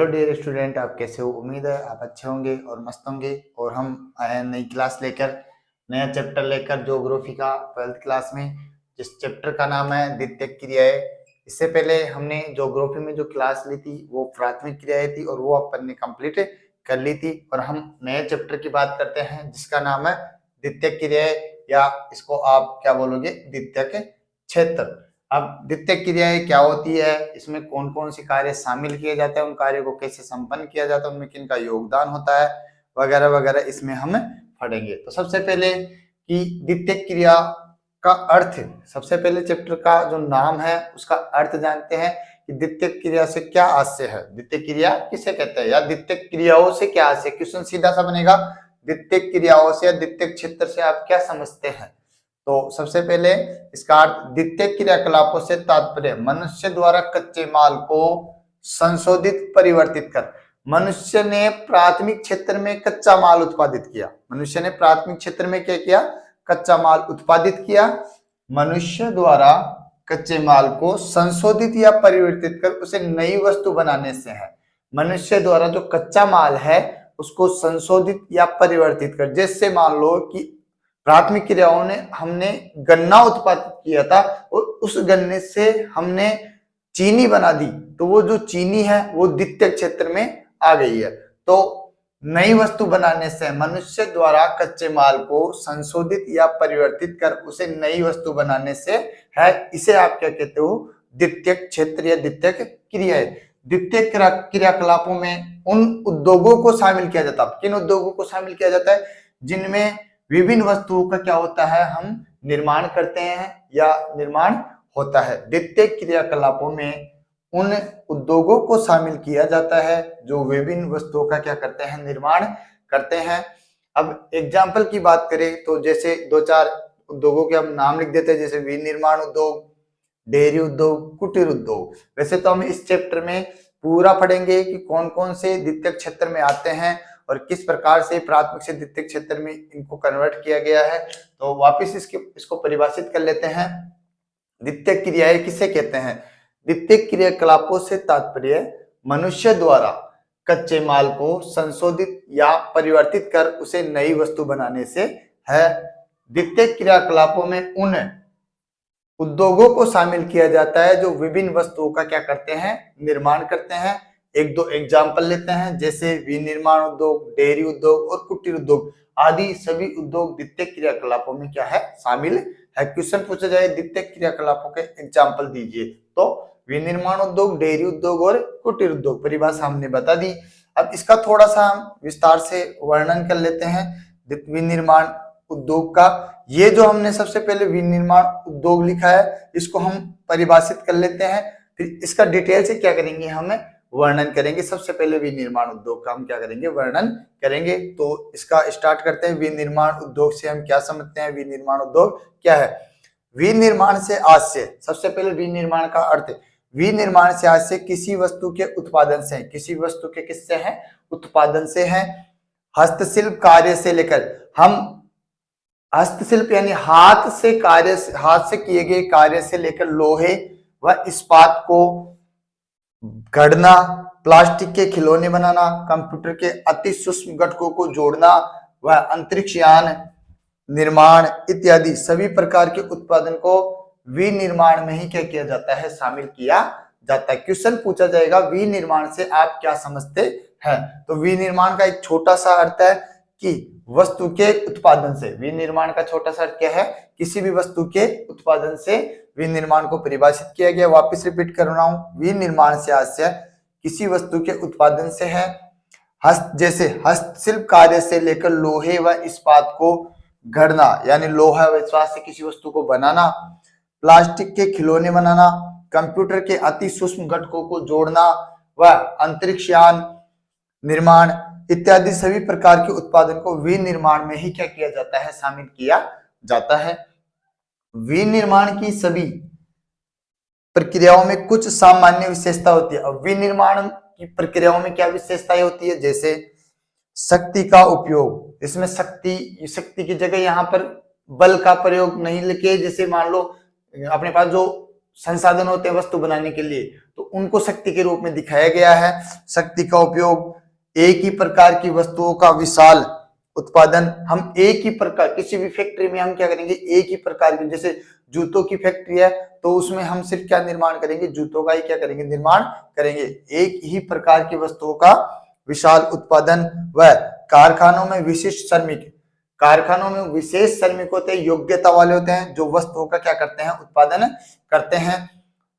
Hello dear student, आप कैसे हो? उम्मीद है आप अच्छे होंगे और मस्त होंगे। और हम आए हैं नई क्लास लेकर, नया चैप्टर लेकर ज्योग्राफी का 12th क्लास में, जिस चैप्टर का नाम है द्वितीयक क्रियाएं। इससे पहले हमने ज्योग्राफी में जो क्लास ली थी वो प्राथमिक क्रियाएं थी और वो अपन ने कंप्लीट कर ली थी। और हम नए चैप्टर की बात करते हैं जिसका नाम है द्वितीयक क्रियाएं, या इसको आप क्या बोलोगे, द्वितीयक क्षेत्र। अब द्वितीयक क्रियाएं क्या होती है, इसमें कौन कौन से कार्य शामिल किए जाते हैं, उन कार्यों को कैसे संपन्न किया जाता है, उनमें किन का योगदान होता है, वगैरह वगैरह इसमें हम पढ़ेंगे। तो सबसे पहले कि द्वितीयक क्रिया का अर्थ, सबसे पहले चैप्टर का जो नाम है उसका अर्थ जानते हैं कि द्वितीयक क्रिया से क्या आशय है, द्वितीयक क्रिया किसे कहते हैं, या द्वितीयक क्रियाओं से क्या आशय। क्वेश्चन सीधा सा बनेगा, द्वितीयक क्रियाओं से या द्वितीयक क्षेत्र से आप क्या समझते हैं। तो सबसे पहले इसका अर्थ, द्वितीयक क्रियाकलापों से तात्पर्य मनुष्य द्वारा कच्चे माल को संशोधित परिवर्तित कर। मनुष्य ने प्राथमिक क्षेत्र में कच्चा माल उत्पादित किया। मनुष्य ने प्राथमिक क्षेत्र में क्या किया? कच्चा माल उत्पादित किया। मनुष्य द्वारा कच्चे माल को संशोधित या परिवर्तित कर उसे नई वस्तु बनाने से है। मनुष्य द्वारा जो कच्चा माल है उसको संशोधित या परिवर्तित कर, जैसे मान लो कि प्राथमिक क्रियाओं ने हमने गन्ना उत्पादित किया था और उस गन्ने से हमने चीनी बना दी, तो वो जो चीनी है वो द्वितीयक क्षेत्र में आ गई है। तो नई वस्तु बनाने से, मनुष्य द्वारा कच्चे माल को संशोधित या परिवर्तित कर उसे नई वस्तु बनाने से है, इसे आप क्या कहते हो? द्वितीयक क्षेत्र या द्वितीयक क्रिया। द्वितीयक क्रियाकलापों में उन उद्योगों को शामिल किया जाता है। किन उद्योगों को शामिल किया जाता है? जिनमें विभिन्न वस्तुओं का क्या होता है, हम निर्माण करते हैं या निर्माण होता है। द्वितीयक क्रियाकलापों में उन उद्योगों को शामिल किया जाता है जो विभिन्न वस्तुओं का क्या करते हैं, निर्माण करते हैं। अब एग्जाम्पल की बात करें तो जैसे दो चार उद्योगों के हम नाम लिख देते हैं, जैसे विनिर्माण उद्योग, डेयरी उद्योग, कुटीर उद्योग। वैसे तो हम इस चैप्टर में पूरा पढ़ेंगे कि कौन कौन से द्वितीयक क्षेत्र में आते हैं और किस प्रकार से प्राथमिक से द्वितीयक क्षेत्र में इनको कन्वर्ट किया गया है। तो वापस इसको परिभाषित कर लेते हैं। द्वितीयक क्रियाएं किसे कहते हैं? द्वितीयक क्रियाकलापों से तात्पर्य मनुष्य द्वारा कच्चे माल को संशोधित या परिवर्तित कर उसे नई वस्तु बनाने से है। द्वितीयक क्रियाकलापों में उन उद्योगों को शामिल किया जाता है जो विभिन्न वस्तुओं का क्या करते हैं, निर्माण करते हैं। एक दो एग्जाम्पल लेते हैं, जैसे विनिर्माण उद्योग, डेयरी उद्योग और कुटीर उद्योग आदि सभी उद्योग द्वितीयक क्रियाकलापों में क्या है, शामिल है। क्वेश्चन पूछा जाए द्वितीयक क्रियाकलापों के एग्जाम्पल दीजिए, तो विनिर्माण उद्योग, डेयरी उद्योग और कुटीर उद्योग परिभाषा हमने बता दी। अब इसका थोड़ा सा हम विस्तार से वर्णन कर लेते हैं विनिर्माण उद्योग का। ये जो हमने सबसे पहले विनिर्माण उद्योग लिखा है इसको हम परिभाषित कर लेते हैं, फिर इसका डिटेल से क्या करेंगे, हम वर्णन करेंगे। सबसे पहले विनिर्माण उद्योग का हम क्या करेंगे, वर्णन करेंगे। तो इसका स्टार्ट करते हैं। विनिर्माण उद्योग से हम क्या समझते हैं, विनिर्माण उद्योग क्या है? विनिर्माण से आशय, सबसे पहले विनिर्माण का अर्थ, विनिर्माण से आशय किसी वस्तु के उत्पादन से, किसी वस्तु के किससे है, उत्पादन से है। हस्तशिल्प कार्य से लेकर, हम हस्तशिल्प यानी हाथ से किए गए कार्य से लेकर लोहे व इस्पात को गढ़ना, प्लास्टिक के खिलौने बनाना, कंप्यूटर के अति सूक्ष्म घटकों को जोड़ना व अंतरिक्ष यान निर्माण इत्यादि सभी प्रकार के उत्पादन को विनिर्माण में ही क्या किया जाता है, शामिल किया जाता है। क्वेश्चन पूछा जाएगा विनिर्माण से आप क्या समझते हैं? तो विनिर्माण का एक छोटा सा अर्थ है कि वस्तु के उत्पादन से। विनिर्माण का छोटा सा अर्थ क्या है? किसी भी वस्तु के उत्पादन से विनिर्माण को परिभाषित किया गया। वापस रिपीट कर रहा हूं, विनिर्माण से आशय किसी वस्तु के उत्पादन से है। जैसे हस्तशिल्प कार्य से लेकर लोहे व इस्पात को गढ़ना, यानी लोहा व इस्पात से किसी वस्तु को बनाना, प्लास्टिक के खिलौने बनाना, कंप्यूटर के अति सूक्ष्म घटकों को जोड़ना व अंतरिक्ष यान निर्माण इत्यादि सभी प्रकार के उत्पादन को विनिर्माण में ही क्या किया जाता है, शामिल किया जाता है। विनिर्माण की सभी प्रक्रियाओं में कुछ सामान्य विशेषता होती है। अब विनिर्माण की प्रक्रियाओं में क्या विशेषताएं होती है? जैसे शक्ति का उपयोग, इसमें शक्ति की जगह यहाँ पर बल का प्रयोग नहीं लिखे। जैसे मान लो अपने पास जो संसाधन होते हैं वस्तु बनाने के लिए, तो उनको शक्ति के रूप में दिखाया गया है। शक्ति का उपयोग एक ही प्रकार की वस्तुओं का विशाल उत्पादन, हम एक ही प्रकार, किसी भी फैक्ट्री में हम क्या करेंगे, एक ही प्रकार की, जैसे जूतों की फैक्ट्री है तो उसमें हम सिर्फ क्या निर्माण करेंगे, जूतों का ही क्या करेंगे, निर्माण करेंगे। एक ही प्रकार की वस्तुओं का विशाल उत्पादन व कारखानों में विशिष्ट श्रमिक, कारखानों में विशेष श्रमिक होते हैं, योग्यता वाले होते हैं, जो वस्तुओं का क्या करते हैं, उत्पादन करते हैं।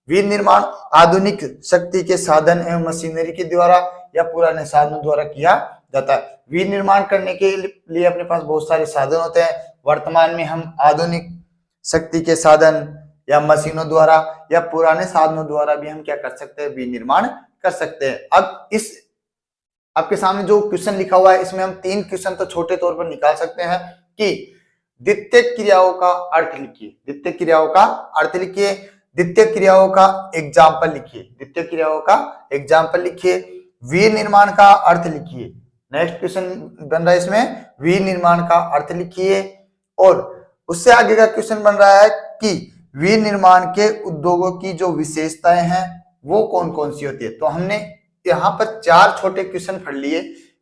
विनिर्माण आधुनिक शक्ति के साधन एवं मशीनरी के द्वारा या पुराने साधनों द्वारा किया जाता है। विनिर्माण करने के लिए अपने पास बहुत सारे साधन होते हैं। वर्तमान में हम आधुनिक शक्ति के साधन या मशीनों द्वारा या पुराने साधनों द्वारा भी हम क्या कर सकते हैं, विनिर्माण कर सकते हैं। अब इस आपके सामने जो क्वेश्चन लिखा हुआ है, इसमें हम 3 क्वेश्चन तो छोटे तौर पर निकाल सकते हैं कि द्वितीय क्रियाओं का अर्थ लिखिए, द्वितीय क्रियाओं का अर्थ लिखिए, द्वितीय क्रियाओं का एग्जाम्पल लिखिए, द्वितीय क्रियाओं का एग्जाम्पल लिखिए, विनिर्माण का अर्थ लिखिए। नेक्स्ट क्वेश्चन बन रहा है इसमें, विनिर्माण का अर्थ लिखिए। और उससे आगे का क्वेश्चन बन रहा है कि विनिर्माण के उद्योगों की जो विशेषताएं हैं वो कौन कौन सी होती है। तो हमने यहाँ पर 4 छोटे क्वेश्चन पढ़ लिए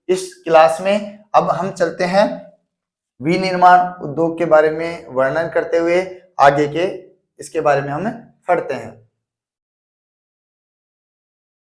इस क्लास में। अब हम चलते हैं विनिर्माण उद्योग के बारे में वर्णन करते हुए आगे के इसके बारे में हम पढ़ते हैं।